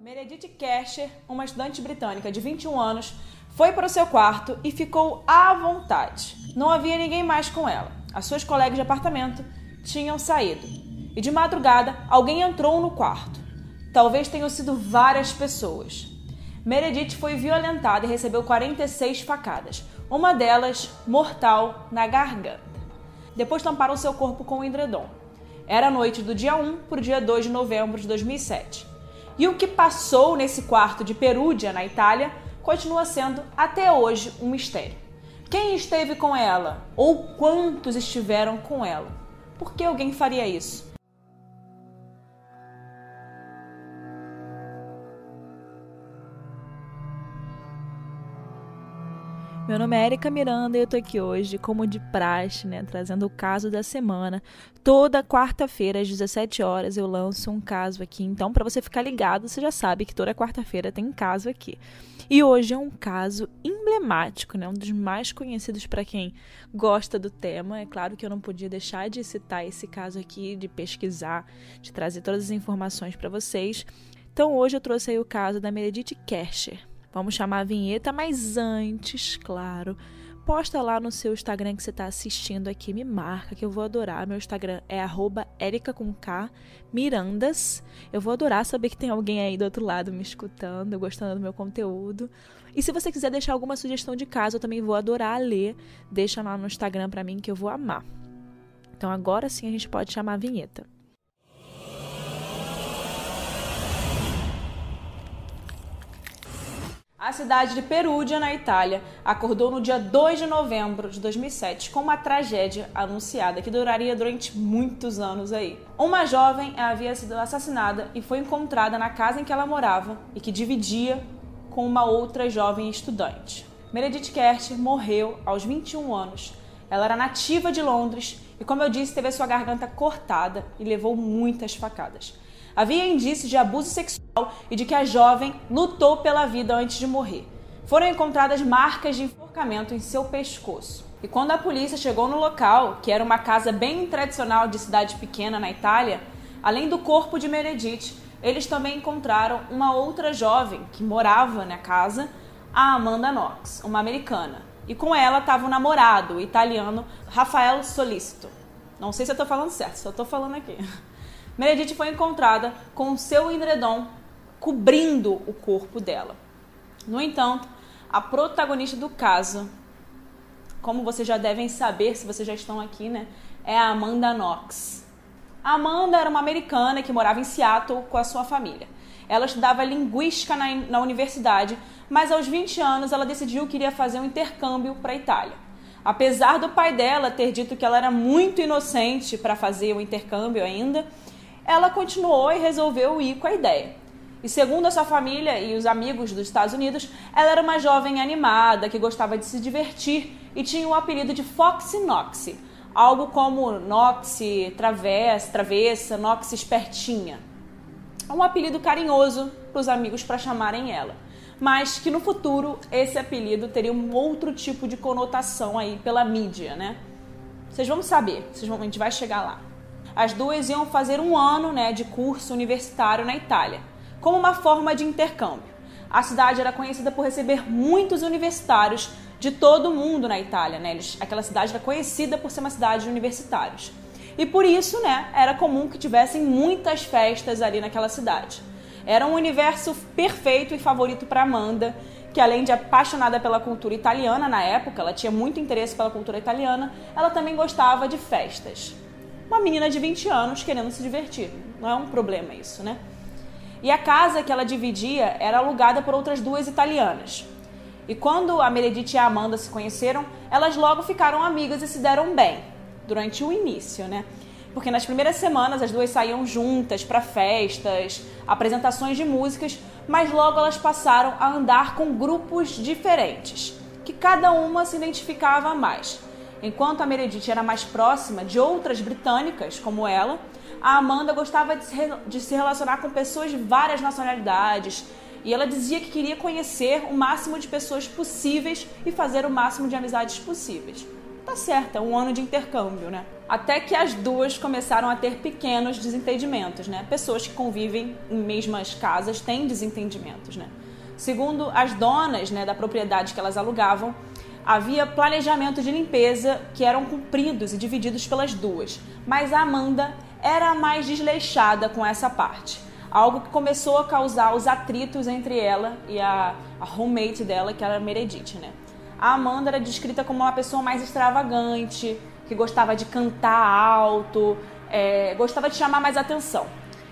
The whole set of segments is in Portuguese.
Meredith Kercher, uma estudante britânica de 21 anos, foi para o seu quarto e ficou à vontade. Não havia ninguém mais com ela. As suas colegas de apartamento tinham saído. E de madrugada, alguém entrou no quarto. Talvez tenham sido várias pessoas. Meredith foi violentada e recebeu 46 facadas, uma delas mortal na garganta. Depois tamparam seu corpo com um edredom. Era a noite do dia 1 para o dia 2 de novembro de 2007. E o que passou nesse quarto de Perugia, na Itália, continua sendo até hoje um mistério. Quem esteve com ela? Ou quantos estiveram com ela? Por que alguém faria isso? Meu nome é Érica Miranda e eu tô aqui hoje, como de praxe, trazendo o caso da semana. Toda quarta-feira, às 17 horas, eu lanço um caso aqui. Então, para você ficar ligado, você já sabe que toda quarta-feira tem caso aqui. E hoje é um caso emblemático, um dos mais conhecidos para quem gosta do tema. É claro que eu não podia deixar de citar esse caso aqui, de pesquisar, de trazer todas as informações para vocês. Então, hoje eu trouxe aí o caso da Meredith Kercher. Vamos chamar a vinheta, mas antes, claro, posta lá no seu Instagram que você está assistindo aqui, me marca que eu vou adorar. Meu Instagram é @erica_mirandas. Eu vou adorar saber que tem alguém aí do outro lado me escutando, gostando do meu conteúdo. E se você quiser deixar alguma sugestão de caso, eu também vou adorar ler. Deixa lá no Instagram para mim que eu vou amar. Então agora sim a gente pode chamar a vinheta. A cidade de Perugia, na Itália, acordou no dia 2 de novembro de 2007 com uma tragédia anunciada que duraria durante muitos anos aí. Uma jovem havia sido assassinada e foi encontrada na casa em que ela morava e que dividia com uma outra jovem estudante. Meredith Kercher morreu aos 21 anos. Ela era nativa de Londres e, como eu disse, teve a sua garganta cortada e levou muitas facadas. Havia indícios de abuso sexual e de que a jovem lutou pela vida antes de morrer. Foram encontradas marcas de enforcamento em seu pescoço. E quando a polícia chegou no local, que era uma casa bem tradicional de cidade pequena na Itália, além do corpo de Meredith, eles também encontraram uma outra jovem que morava na casa, a Amanda Knox, uma americana. E com ela estava o namorado, o italiano Rafael Solícito. Não sei se eu estou falando certo, só estou falando aqui. Meredith foi encontrada com seu edredom cobrindo o corpo dela. No entanto, a protagonista do caso, como vocês já devem saber, se vocês já estão aqui, é a Amanda Knox. A Amanda era uma americana que morava em Seattle com a sua família. Ela estudava linguística na universidade, mas aos 20 anos ela decidiu que iria fazer um intercâmbio para a Itália. Apesar do pai dela ter dito que ela era muito inocente para fazer o intercâmbio ainda, ela continuou e resolveu ir com a ideia. E segundo a sua família e os amigos dos Estados Unidos, ela era uma jovem animada, que gostava de se divertir e tinha o apelido de Foxy Knox, algo como Knoxy, travessa, Knoxy espertinha. Um apelido carinhoso para os amigos para chamarem ela, mas que no futuro esse apelido teria um outro tipo de conotação aí pela mídia, Vocês vão saber, a gente vai chegar lá. As duas iam fazer um ano de curso universitário na Itália, como uma forma de intercâmbio. A cidade era conhecida por receber muitos universitários de todo o mundo na Itália. Aquela cidade era conhecida por ser uma cidade de universitários. E por isso era comum que tivessem muitas festas ali naquela cidade. Era um universo perfeito e favorito para Amanda, que além de apaixonada pela cultura italiana na época, ela tinha muito interesse pela cultura italiana, ela também gostava de festas. Uma menina de 20 anos querendo se divertir. Não é um problema isso, E a casa que ela dividia era alugada por outras duas italianas. E quando a Meredith e a Amanda se conheceram, elas logo ficaram amigas e se deram bem. Durante o início, Porque nas primeiras semanas as duas saíam juntas para festas, apresentações de músicas, mas logo elas passaram a andar com grupos diferentes, que cada uma se identificava mais. Enquanto a Meredith era mais próxima de outras britânicas, como ela, a Amanda gostava de se relacionar com pessoas de várias nacionalidades e ela dizia que queria conhecer o máximo de pessoas possíveis e fazer o máximo de amizades possíveis. Tá certo, é um ano de intercâmbio, Até que as duas começaram a ter pequenos desentendimentos, né? Pessoas que convivem em mesmas casas têm desentendimentos, né? Segundo as donas, né, da propriedade que elas alugavam, havia planejamento de limpeza que eram cumpridos e divididos pelas duas, mas a Amanda era a mais desleixada com essa parte. Algo que começou a causar os atritos entre ela e a roommate dela, que era a Meredith, né? A Amanda era descrita como uma pessoa mais extravagante, que gostava de cantar alto, gostava de chamar mais atenção.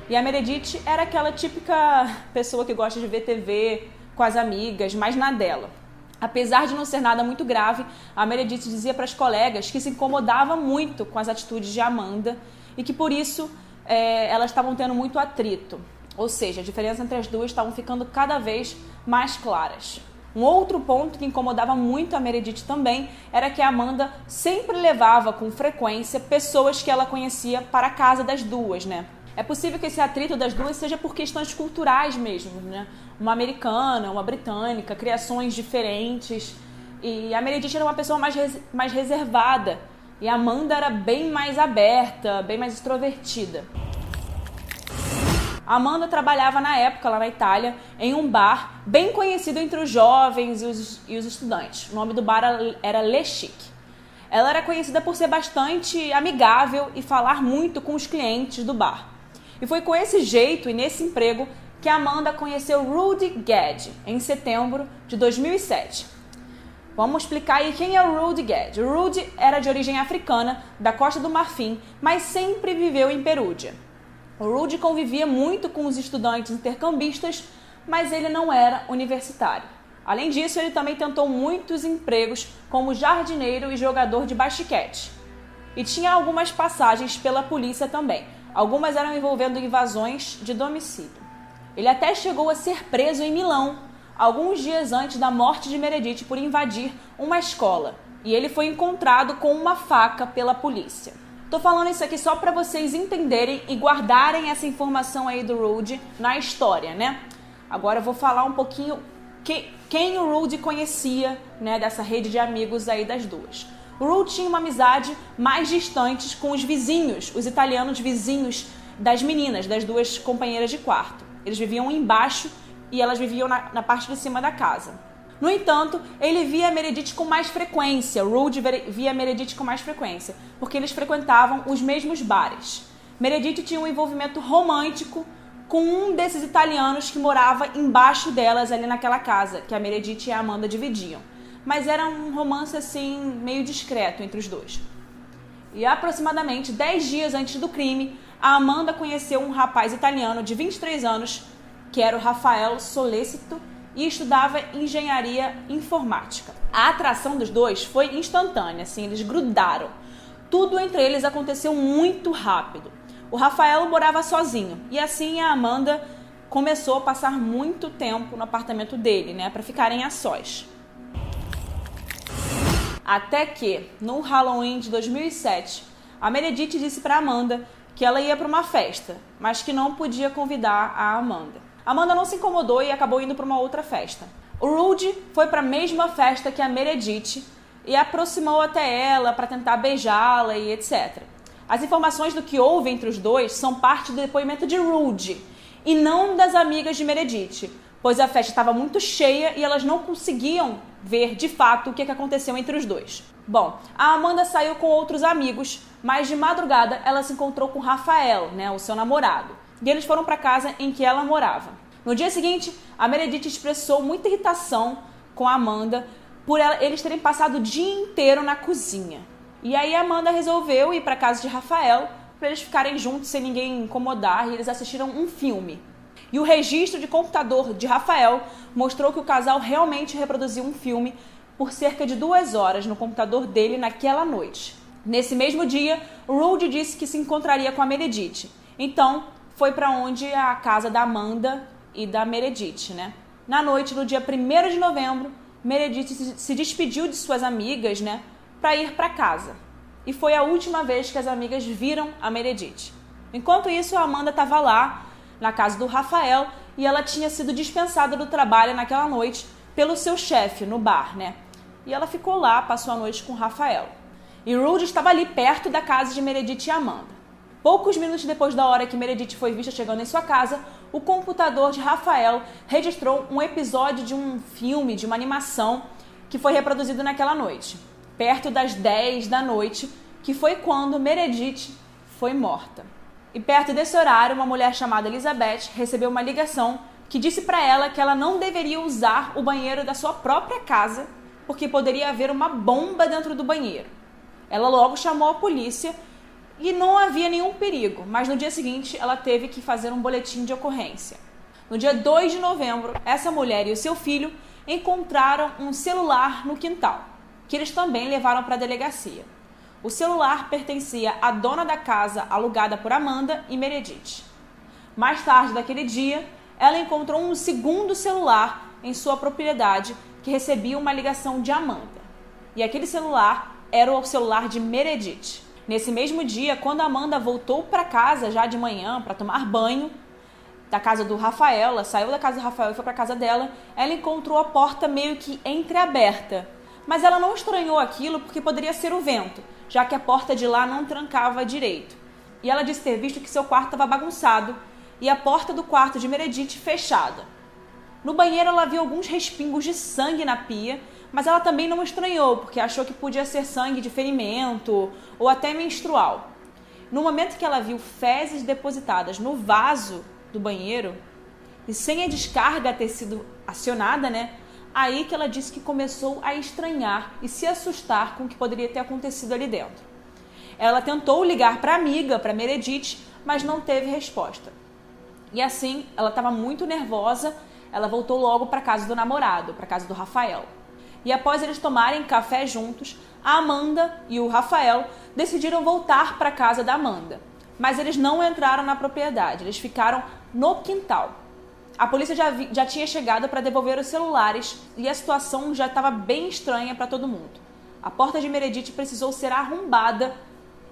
E a Meredith era aquela típica pessoa que gosta de ver TV com as amigas, mas na dela. Apesar de não ser nada muito grave, a Meredith dizia para as colegas que se incomodava muito com as atitudes de Amanda e que por isso elas estavam tendo muito atrito. Ou seja, a diferença entre as duas estavam ficando cada vez mais claras. Um outro ponto que incomodava muito a Meredith também era que a Amanda sempre levava com frequência pessoas que ela conhecia para a casa das duas, né? É possível que esse atrito das duas seja por questões culturais mesmo, né? Uma americana, uma britânica, criações diferentes. E a Meredith era uma pessoa mais reservada. E a Amanda era bem mais aberta, bem mais extrovertida. A Amanda trabalhava na época, lá na Itália, em um bar bem conhecido entre os jovens e os estudantes. O nome do bar era Le Chic. Ela era conhecida por ser bastante amigável e falar muito com os clientes do bar. E foi com esse jeito e nesse emprego que a Amanda conheceu Rudy Gadd em setembro de 2007. Vamos explicar aí quem é o Rudy Gadd. O Rudy era de origem africana, da Costa do Marfim, mas sempre viveu em Perúdia. O Rudy convivia muito com os estudantes intercambistas, mas ele não era universitário. Além disso, ele também tentou muitos empregos como jardineiro e jogador de basquete. E tinha algumas passagens pela polícia também. Algumas eram envolvendo invasões de domicílio. Ele até chegou a ser preso em Milão, alguns dias antes da morte de Meredith por invadir uma escola. E ele foi encontrado com uma faca pela polícia. Tô falando isso aqui só para vocês entenderem e guardarem essa informação aí do Rudy na história, né? Agora eu vou falar um pouquinho quem o Rudy conhecia, né, dessa rede de amigos aí das duas. O Rudy tinha uma amizade mais distante com os vizinhos, os italianos vizinhos das meninas, das duas companheiras de quarto. Eles viviam embaixo e elas viviam na parte de cima da casa. No entanto, ele via a Meredith com mais frequência, o Rudy via a Meredith com mais frequência, porque eles frequentavam os mesmos bares. Meredith tinha um envolvimento romântico com um desses italianos que morava embaixo delas ali naquela casa, que a Meredith e a Amanda dividiam. Mas era um romance assim, meio discreto entre os dois. E aproximadamente 10 dias antes do crime, a Amanda conheceu um rapaz italiano de 23 anos, que era o Rafael Solecito, e estudava engenharia informática. A atração dos dois foi instantânea, assim, eles grudaram. Tudo entre eles aconteceu muito rápido. O Rafael morava sozinho e assim a Amanda começou a passar muito tempo no apartamento dele, né, para ficarem a sós. Até que, no Halloween de 2007, a Meredith disse para Amanda que ela ia para uma festa, mas que não podia convidar a Amanda. Amanda não se incomodou e acabou indo para uma outra festa. O Rudy foi para a mesma festa que a Meredith e aproximou até ela para tentar beijá-la e etc. As informações do que houve entre os dois são parte do depoimento de Rudy e não das amigas de Meredith, pois a festa estava muito cheia e elas não conseguiam ver de fato o que aconteceu entre os dois. Bom, a Amanda saiu com outros amigos, mas de madrugada ela se encontrou com o Rafael, né, o seu namorado, e eles foram para a casa em que ela morava. No dia seguinte, a Meredith expressou muita irritação com a Amanda por eles terem passado o dia inteiro na cozinha. E aí a Amanda resolveu ir para a casa de Rafael para eles ficarem juntos sem ninguém incomodar, e eles assistiram um filme. E o registro de computador de Rafael mostrou que o casal realmente reproduziu um filme por cerca de 2 horas no computador dele naquela noite. Nesse mesmo dia, o Rudy disse que se encontraria com a Meredith. Então, foi para onde a casa da Amanda e da Meredith, né? Na noite do dia 1º de novembro, Meredith se despediu de suas amigas, né, para ir para casa. E foi a última vez que as amigas viram a Meredith. Enquanto isso, a Amanda estava lá, na casa do Rafael, e ela tinha sido dispensada do trabalho naquela noite pelo seu chefe no bar, né? E ela ficou lá, passou a noite com o Rafael. E Rudy estava ali perto da casa de Meredith e Amanda. Poucos minutos depois da hora que Meredith foi vista chegando em sua casa, o computador de Rafael registrou um episódio de um filme, de uma animação, que foi reproduzido naquela noite, perto das 10 da noite, que foi quando Meredith foi morta. E perto desse horário, uma mulher chamada Elizabeth recebeu uma ligação que disse para ela que ela não deveria usar o banheiro da sua própria casa, porque poderia haver uma bomba dentro do banheiro. Ela logo chamou a polícia e não havia nenhum perigo, mas no dia seguinte ela teve que fazer um boletim de ocorrência. No dia 2 de novembro, essa mulher e o seu filho encontraram um celular no quintal, que eles também levaram para a delegacia. O celular pertencia à dona da casa alugada por Amanda e Meredith. Mais tarde daquele dia, ela encontrou um segundo celular em sua propriedade que recebia uma ligação de Amanda. E aquele celular era o celular de Meredith. Nesse mesmo dia, quando Amanda voltou para casa já de manhã para tomar banho da casa do Rafael, ela saiu da casa do Rafael e foi para a casa dela, ela encontrou a porta meio que entreaberta. Mas ela não estranhou aquilo porque poderia ser o vento, já que a porta de lá não trancava direito. E ela disse ter visto que seu quarto estava bagunçado e a porta do quarto de Meredith fechada. No banheiro ela viu alguns respingos de sangue na pia, mas ela também não estranhou, porque achou que podia ser sangue de ferimento ou até menstrual. No momento que ela viu fezes depositadas no vaso do banheiro, e sem a descarga ter sido acionada, aí que ela disse que começou a estranhar e se assustar com o que poderia ter acontecido ali dentro. Ela tentou ligar para a amiga, para Meredith, mas não teve resposta. E assim, ela estava muito nervosa, ela voltou logo para a casa do namorado, para a casa do Rafael. E após eles tomarem café juntos, a Amanda e o Rafael decidiram voltar para a casa da Amanda. Mas eles não entraram na propriedade, eles ficaram no quintal. A polícia já tinha chegado para devolver os celulares e a situação já estava bem estranha para todo mundo. A porta de Meredith precisou ser arrombada,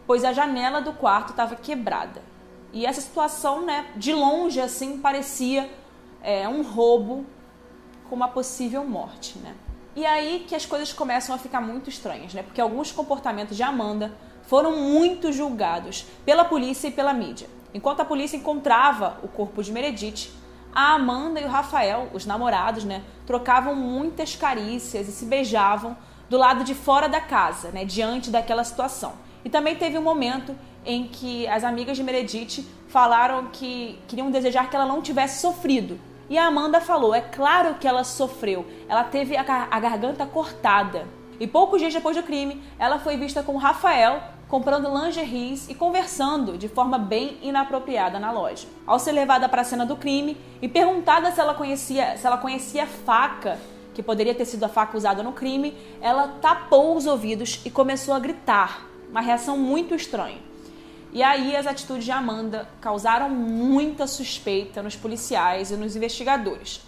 pois a janela do quarto estava quebrada. E essa situação, de longe assim, parecia um roubo com uma possível morte, E aí que as coisas começam a ficar muito estranhas, porque alguns comportamentos de Amanda foram muito julgados pela polícia e pela mídia. Enquanto a polícia encontrava o corpo de Meredith, a Amanda e o Rafael, os namorados, trocavam muitas carícias e se beijavam do lado de fora da casa, diante daquela situação. E também teve um momento em que as amigas de Meredith falaram que queriam desejar que ela não tivesse sofrido. E a Amanda falou, é claro que ela sofreu, ela teve a garganta cortada. E poucos dias depois do crime, ela foi vista com o Rafael comprando lingeries e conversando de forma bem inapropriada na loja. Ao ser levada para a cena do crime e perguntada se ela conhecia a faca, que poderia ter sido a faca usada no crime, ela tapou os ouvidos e começou a gritar, uma reação muito estranha. E aí as atitudes de Amanda causaram muita suspeita nos policiais e nos investigadores,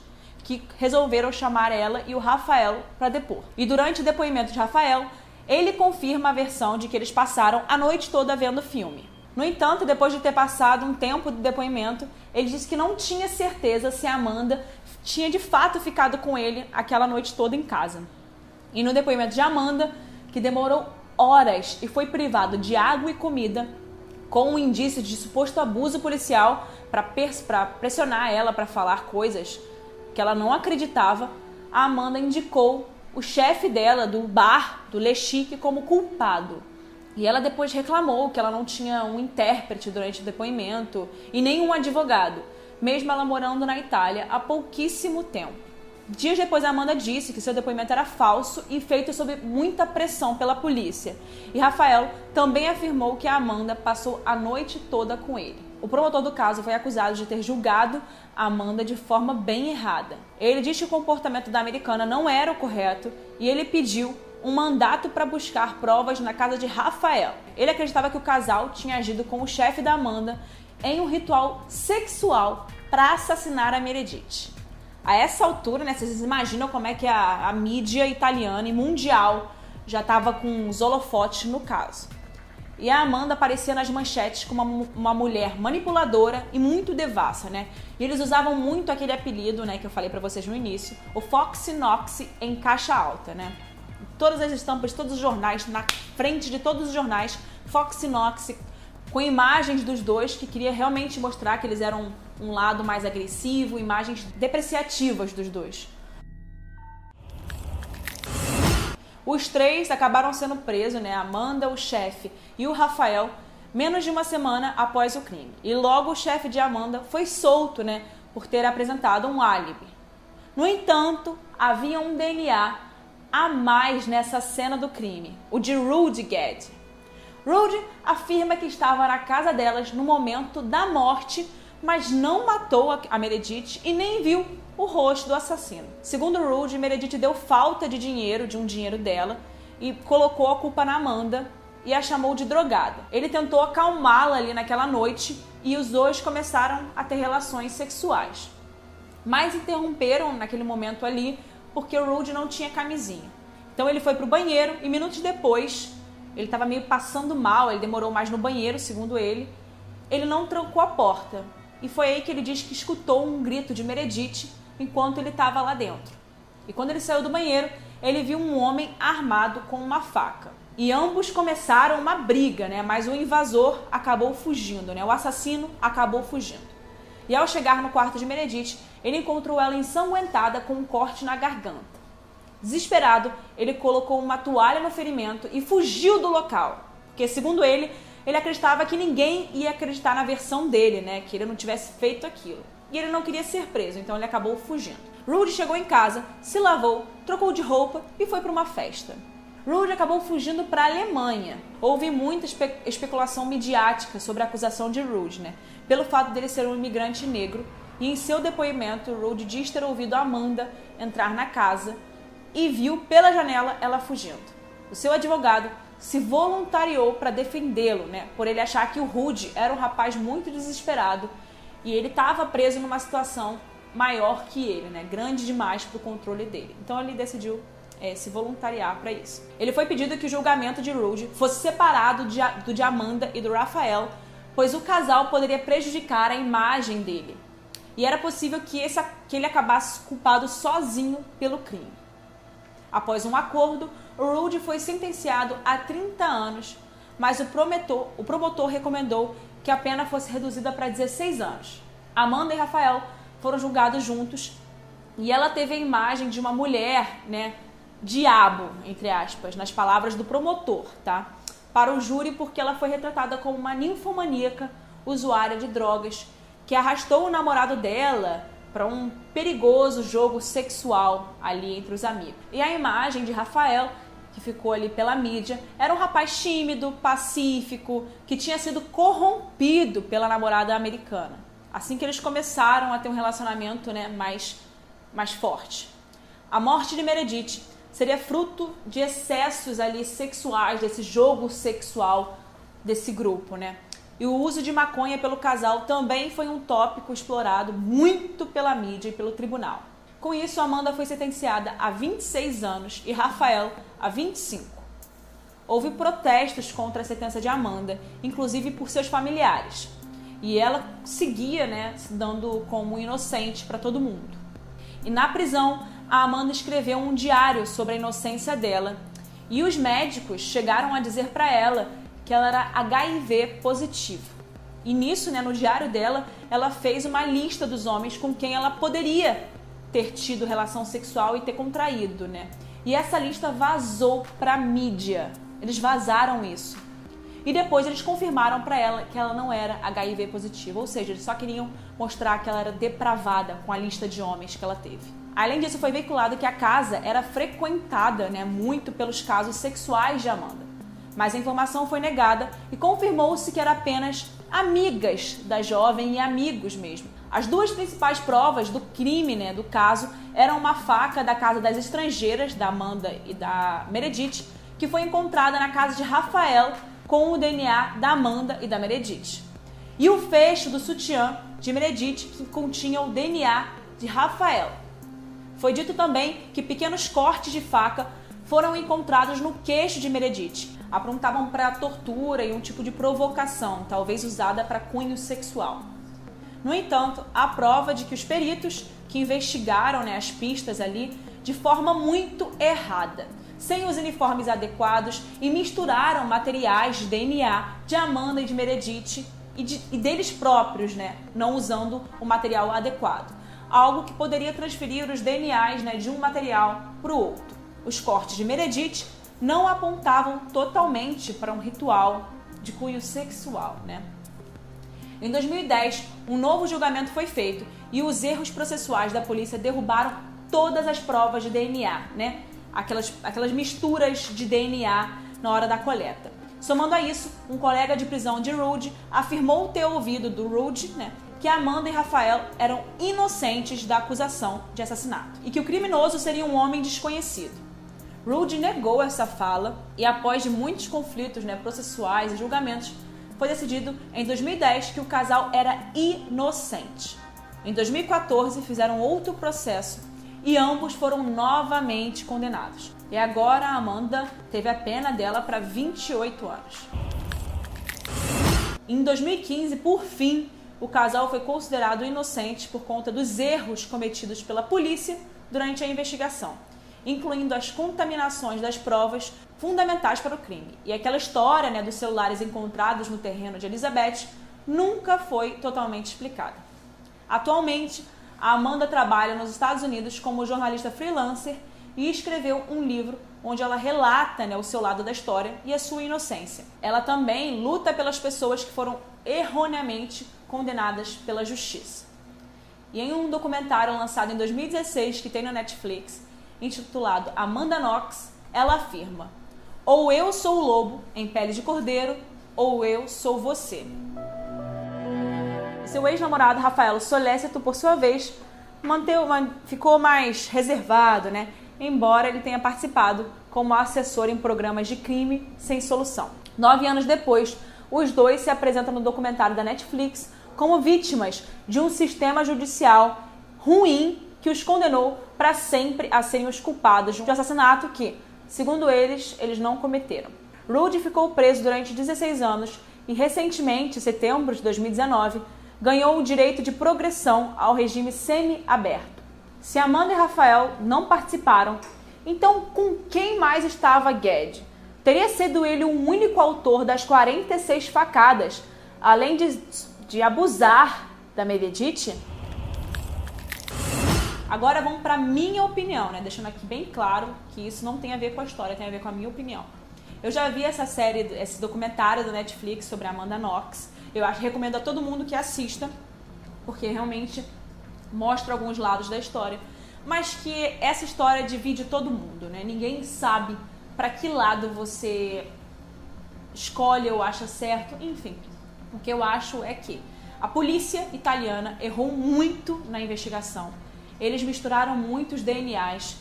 que resolveram chamar ela e o Rafael para depor. E durante o depoimento de Rafael, ele confirma a versão de que eles passaram a noite toda vendo filme. No entanto, depois de ter passado um tempo do depoimento, ele disse que não tinha certeza se a Amanda tinha de fato ficado com ele aquela noite toda em casa. E no depoimento de Amanda, que demorou horas e foi privado de água e comida, com um indício de suposto abuso policial para pressionar ela para falar coisas que ela não acreditava, a Amanda indicou o chefe dela do bar, do Le Chic, como culpado. E ela depois reclamou que ela não tinha um intérprete durante o depoimento e nem um advogado, mesmo ela morando na Itália há pouquíssimo tempo. Dias depois, a Amanda disse que seu depoimento era falso e feito sob muita pressão pela polícia. E Rafael também afirmou que a Amanda passou a noite toda com ele. O promotor do caso foi acusado de ter julgado a Amanda de forma bem errada. Ele disse que o comportamento da americana não era o correto e ele pediu um mandato para buscar provas na casa de Rafael. Ele acreditava que o casal tinha agido com o chefe da Amanda em um ritual sexual para assassinar a Meredith. A essa altura, vocês imaginam como é que a mídia italiana e mundial já estava com os holofotes no caso. E a Amanda aparecia nas manchetes como uma mulher manipuladora e muito devassa, E eles usavam muito aquele apelido, que eu falei pra vocês no início, o Foxy Knox em caixa alta, todas as estampas de todos os jornais, na frente de todos os jornais, Fox Knox, com imagens dos dois, que queria realmente mostrar que eles eram um lado mais agressivo, imagens depreciativas dos dois. Os três acabaram sendo presos, né? A Amanda, o chefe e o Rafael, menos de uma semana após o crime. E logo o chefe de Amanda foi solto, né? Por ter apresentado um álibi. No entanto, havia um DNA a mais nessa cena do crime, o de Rudy Guede. Rudy afirma que estava na casa delas no momento da morte, mas não matou a Meredith e nem viu o rosto do assassino. Segundo Rudy, Meredith deu falta de um dinheiro dela, e colocou a culpa na Amanda e a chamou de drogada. Ele tentou acalmá-la ali naquela noite e os dois começaram a ter relações sexuais. Mas interromperam naquele momento ali porque o Rudy não tinha camisinha. Então ele foi pro banheiro e minutos depois, ele estava meio passando mal, ele demorou mais no banheiro, segundo ele não trancou a porta. E foi aí que ele diz que escutou um grito de Meredith enquanto ele estava lá dentro. E quando ele saiu do banheiro, ele viu um homem armado com uma faca. E ambos começaram uma briga, né? Mas o invasor acabou fugindo, né? O assassino acabou fugindo. E ao chegar no quarto de Meredith, ele encontrou ela ensanguentada com um corte na garganta. Desesperado, ele colocou uma toalha no ferimento e fugiu do local. Porque, segundo ele acreditava que ninguém ia acreditar na versão dele, né? Que ele não tivesse feito aquilo. E ele não queria ser preso, então ele acabou fugindo. Rudy chegou em casa, se lavou, trocou de roupa e foi para uma festa. Rudy acabou fugindo para a Alemanha. Houve muita especulação midiática sobre a acusação de Rudy, né? Pelo fato dele ser um imigrante negro. E em seu depoimento, Rudy diz ter ouvido Amanda entrar na casa e viu pela janela ela fugindo. O seu advogado se voluntariou para defendê-lo, né? Por ele achar que o Rudy era um rapaz muito desesperado e ele estava preso numa situação maior que ele, né? Grande demais para o controle dele. Então ele decidiu se voluntariar para isso. Ele foi pedido que o julgamento de Rudy fosse separado do de Amanda e do Rafael, pois o casal poderia prejudicar a imagem dele. E era possível que ele acabasse culpado sozinho pelo crime. Após um acordo, Rudy foi sentenciado a 30 anos, mas o promotor recomendou que a pena fosse reduzida para 16 anos. Amanda e Rafael foram julgados juntos e ela teve a imagem de uma mulher, né, diabo, entre aspas, nas palavras do promotor, tá? Para o júri, porque ela foi retratada como uma ninfomaníaca usuária de drogas que arrastou o namorado dela para um perigoso jogo sexual ali entre os amigos. E a imagem de Rafael, que ficou ali pela mídia, era um rapaz tímido, pacífico, que tinha sido corrompido pela namorada americana. Assim que eles começaram a ter um relacionamento, né, mais forte. A morte de Meredith seria fruto de excessos ali sexuais, desse jogo sexual desse grupo, né? E o uso de maconha pelo casal também foi um tópico explorado muito pela mídia e pelo tribunal. Com isso, Amanda foi sentenciada a 26 anos e Rafael a 25. Houve protestos contra a sentença de Amanda, inclusive por seus familiares. E ela seguia, né, se dando como inocente para todo mundo. E na prisão, a Amanda escreveu um diário sobre a inocência dela. E os médicos chegaram a dizer para ela que ela era HIV positivo. E nisso, né, no diário dela, ela fez uma lista dos homens com quem ela poderia ter tido relação sexual e ter contraído, né? E essa lista vazou para a mídia. Eles vazaram isso. E depois eles confirmaram para ela que ela não era HIV positiva, ou seja, eles só queriam mostrar que ela era depravada com a lista de homens que ela teve. Além disso, foi veiculado que a casa era frequentada, né, muito pelos casos sexuais de Amanda. Mas a informação foi negada e confirmou-se que eram apenas amigas da jovem e amigos mesmo. As duas principais provas do crime, né, do caso, eram uma faca da casa das estrangeiras, da Amanda e da Meredith, que foi encontrada na casa de Rafael com o DNA da Amanda e da Meredith. E o fecho do sutiã de Meredith, que continha o DNA de Rafael. Foi dito também que pequenos cortes de faca foram encontrados no queixo de Meredith. Apontavam para tortura e um tipo de provocação, talvez usada para cunho sexual. No entanto, há prova de que os peritos que investigaram, né, as pistas ali de forma muito errada. sem os uniformes adequados e misturaram materiais de DNA de Amanda e de Meredith e deles próprios, né, não usando o material adequado. Algo que poderia transferir os DNAs, né, de um material para o outro. Os cortes de Meredith não apontavam totalmente para um ritual de cunho sexual, né? Em 2010, um novo julgamento foi feito e os erros processuais da polícia derrubaram todas as provas de DNA, né? Aquelas misturas de DNA na hora da coleta. Somando a isso, um colega de prisão de Rudy afirmou ter ouvido do Rudy, né, que Amanda e Rafael eram inocentes da acusação de assassinato e que o criminoso seria um homem desconhecido. Rudy negou essa fala e, após de muitos conflitos, né, processuais e julgamentos, foi decidido em 2010 que o casal era inocente. Em 2014, fizeram outro processo e ambos foram novamente condenados. E agora a Amanda teve a pena dela para 28 anos. Em 2015, por fim, o casal foi considerado inocente por conta dos erros cometidos pela polícia durante a investigação, incluindo as contaminações das provas fundamentais para o crime. E aquela história, né, dos celulares encontrados no terreno de Elizabeth nunca foi totalmente explicada. Atualmente, a Amanda trabalha nos Estados Unidos como jornalista freelancer e escreveu um livro onde ela relata, né, o seu lado da história e a sua inocência. Ela também luta pelas pessoas que foram erroneamente condenadas pela justiça. E em um documentário lançado em 2016 que tem no Netflix, intitulado Amanda Knox, ela afirma: ou eu sou o lobo em pele de cordeiro, ou eu sou você. Seu ex-namorado Rafael Solécito, por sua vez, ficou mais reservado, né? Embora ele tenha participado como assessor em programas de crime sem solução. 9 anos depois, os dois se apresentam no documentário da Netflix como vítimas de um sistema judicial ruim que os condenou para sempre a serem os culpados de um assassinato que, segundo eles não cometeram. Rudy ficou preso durante 16 anos e recentemente, em setembro de 2019, ganhou o direito de progressão ao regime semi-aberto. Se Amanda e Rafael não participaram, então com quem mais estava Gad? Teria sido ele o único autor das 46 facadas, além de abusar da Meredith? Agora vamos para a minha opinião, né? Deixando aqui bem claro que isso não tem a ver com a história, tem a ver com a minha opinião. Eu já vi essa série, esse documentário do Netflix sobre a Amanda Knox. Recomendo a todo mundo que assista, porque realmente mostra alguns lados da história. Mas que essa história divide todo mundo, né? Ninguém sabe para que lado você escolhe ou acha certo. Enfim, o que eu acho é que a polícia italiana errou muito na investigação. Eles misturaram muitos DNAs,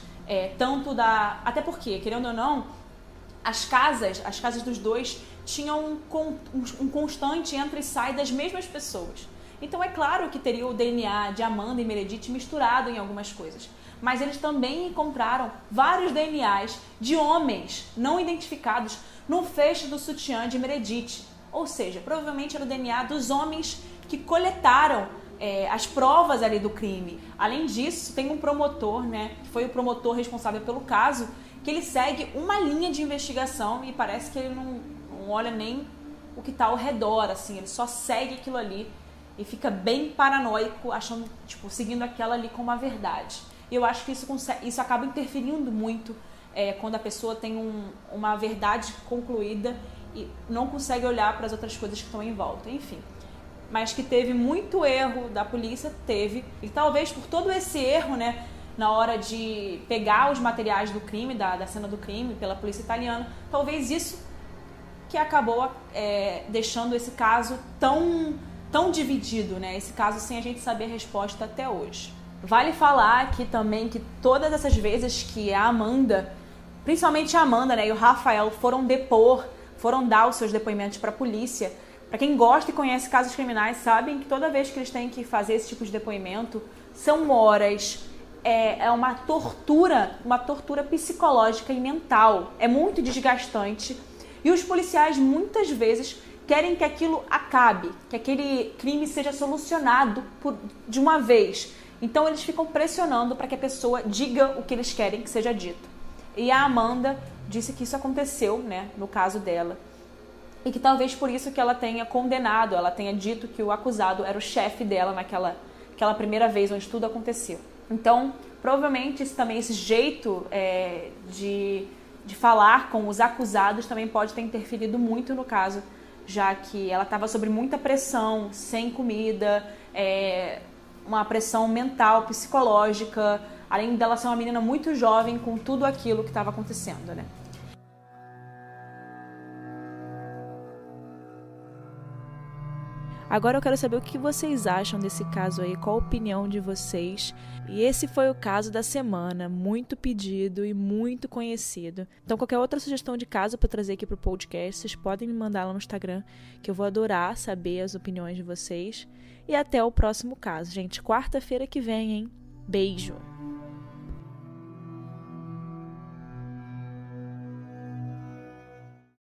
até porque, querendo ou não, as casas dos dois tinham um constante entra e sai das mesmas pessoas. Então é claro que teria o DNA de Amanda e Meredith misturado em algumas coisas. Mas eles também encontraram vários DNAs de homens não identificados no fecho do sutiã de Meredith. Ou seja, provavelmente era o DNA dos homens que coletaram as provas ali do crime. Além disso, tem um promotor, né, que foi o promotor responsável pelo caso, que ele segue uma linha de investigação e parece que ele não olha nem o que está ao redor, assim, ele só segue aquilo ali e fica bem paranoico, achando, seguindo aquela ali como a verdade. E eu acho que isso acaba interferindo muito quando a pessoa tem uma verdade concluída e não consegue olhar para as outras coisas que estão em volta, enfim. Mas que teve muito erro da polícia, teve. E talvez por todo esse erro, né, na hora de pegar os materiais do crime, da cena do crime, pela polícia italiana, talvez isso que acabou deixando esse caso tão dividido, né? Esse caso sem a gente saber a resposta até hoje. Vale falar aqui também que todas essas vezes que a Amanda, principalmente a Amanda, né, e o Rafael foram dar os seus depoimentos para a polícia. Para quem gosta e conhece casos criminais, sabem que toda vez que eles têm que fazer esse tipo de depoimento, são horas, é uma tortura psicológica e mental. É muito desgastante. E os policiais muitas vezes querem que aquilo acabe, que aquele crime seja solucionado de uma vez. Então eles ficam pressionando para que a pessoa diga o que eles querem que seja dito. E a Amanda disse que isso aconteceu, né, no caso dela. E que talvez por isso que ela tenha condenado, ela tenha dito que o acusado era o chefe dela naquela primeira vez onde tudo aconteceu. Então, provavelmente esse jeito de falar com os acusados também pode ter interferido muito no caso, já que ela estava sob muita pressão, sem comida, uma pressão mental, psicológica, além dela ser uma menina muito jovem com tudo aquilo que estava acontecendo, né? Agora eu quero saber o que vocês acham desse caso aí, qual a opinião de vocês. E esse foi o caso da semana, muito pedido e muito conhecido. Então qualquer outra sugestão de caso para trazer aqui pro podcast, vocês podem me mandar lá no Instagram, que eu vou adorar saber as opiniões de vocês. E até o próximo caso, gente. Quarta-feira que vem, hein? Beijo!